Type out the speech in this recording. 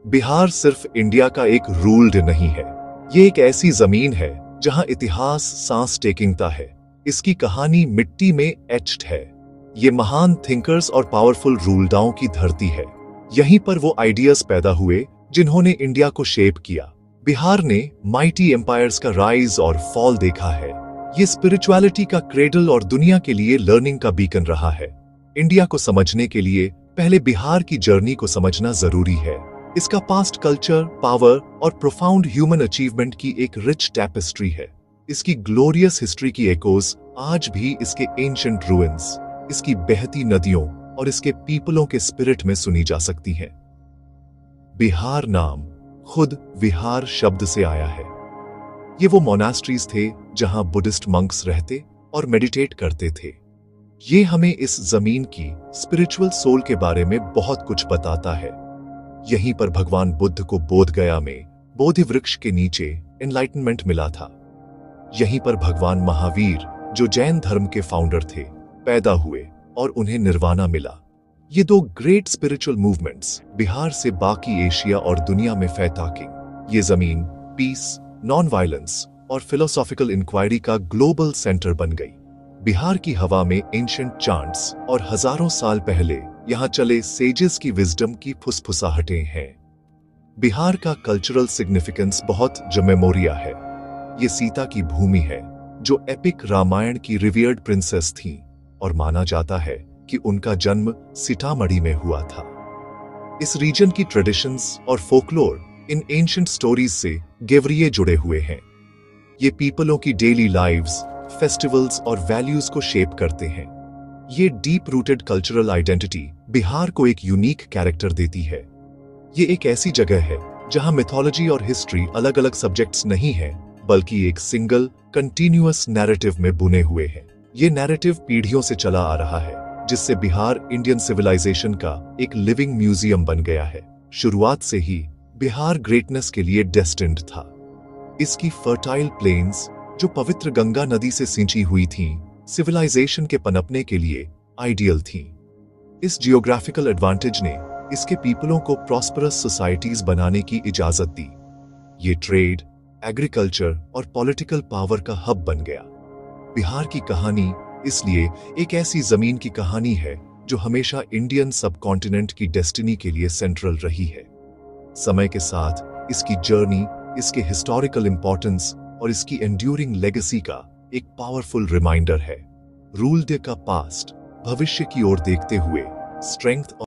बिहार सिर्फ इंडिया का एक रूल्ड नहीं है, ये एक ऐसी जमीन है जहां इतिहास सांस टेकिंगता है। इसकी कहानी मिट्टी में एच्ड है। ये महान थिंकर्स और पावरफुल रूलडाओं की धरती है। यहीं पर वो आइडियाज पैदा हुए जिन्होंने इंडिया को शेप किया। बिहार ने माइटी एम्पायर्स का राइज और फॉल देखा है। ये स्पिरिचुअलिटी का क्रेडल और दुनिया के लिए लर्निंग का बीकन रहा है। इंडिया को समझने के लिए पहले बिहार की जर्नी को समझना जरूरी है। इसका पास्ट कल्चर, पावर और प्रोफाउंड ह्यूमन अचीवमेंट की एक रिच टैपेस्ट्री है। इसकी ग्लोरियस हिस्ट्री की एकोज आज भी इसके एंशिएंट रूइंस, इसकी बहती नदियों और इसके पीपलों के स्पिरिट में सुनी जा सकती हैं। बिहार नाम खुद विहार शब्द से आया है। ये वो मोनास्ट्रीज थे जहां बुद्धिस्ट मंक्स रहते और मेडिटेट करते थे। ये हमें इस जमीन की स्पिरिचुअल सोल के बारे में बहुत कुछ बताता है। यहीं पर भगवान बुद्ध को बोध गया में बोधि वृक्ष के नीचे एनलाइटनमेंट मिला था। यहीं पर भगवान महावीर, जो जैन धर्म के फाउंडर थे, पैदा हुए और उन्हें निर्वाणा मिला। ये दो ग्रेट स्पिरिचुअल मूवमेंट्स बिहार से बाकी एशिया और दुनिया में फैताकिंग ये जमीन पीस, नॉन वायलेंस और फिलोसॉफिकल इंक्वायरी का ग्लोबल सेंटर बन गई। बिहार की हवा में एंशिएंट चांट्स और हजारों साल पहले यहां चले सेजेस की विजडम की फुसफुसाहटें हैं। बिहार का कल्चरल सिग्निफिकेंस बहुत जमेमोरिया है। ये सीता की भूमि है, जो एपिक रामायण की रिवियर्ड प्रिंसेस थीं और माना जाता है कि उनका जन्म सीतामढ़ी में हुआ था। इस रीजन की ट्रेडिशंस और फोकलोर इन एंशिएंट स्टोरीज से गेवरिये जुड़े हुए हैं। ये पीपलों की डेली लाइव्स, फेस्टिवल्स और वैल्यूज को शेप करते हैं। ये deep rooted cultural identity Bihar को एक यूनिक कैरेक्टर देती है। ये एक ऐसी जगह है जहां मिथोलॉजी और हिस्ट्री अलग अलग सब्जेक्ट्स नहीं हैं, बल्कि एक सिंगल कंटिन्यूअस नैरेटिव में बुने हुए हैं। ये नैरेटिव पीढ़ियों से चला आ रहा है, जिससे बिहार इंडियन सिविलाइजेशन का एक लिविंग म्यूजियम बन गया है। शुरुआत से ही बिहार ग्रेटनेस के लिए डेस्टिन्ड था। इसकी फर्टाइल प्लेन्स, जो पवित्र गंगा नदी से सिंची हुई थीं, सिविलाइजेशन के पनपने के लिए आइडियल थीं। इस जियोग्राफिकल एडवांटेज ने इसके पीपलों को प्रॉस्परस सोसाइटीज बनाने की इजाजत दी। ये ट्रेड, एग्रीकल्चर और पॉलिटिकल पावर का हब बन गया। बिहार की कहानी इसलिए एक ऐसी जमीन की कहानी है जो हमेशा इंडियन सबकॉन्टिनेंट की डेस्टिनी के लिए सेंट्रल रही है। समय के साथ इसकी जर्नी, इसके हिस्टोरिकल इंपॉर्टेंस और इसकी एंड्यूरिंग लेगेसी का एक पावरफुल रिमाइंडर है। रूल का पास्ट भविष्य की ओर देखते हुए स्ट्रेंथ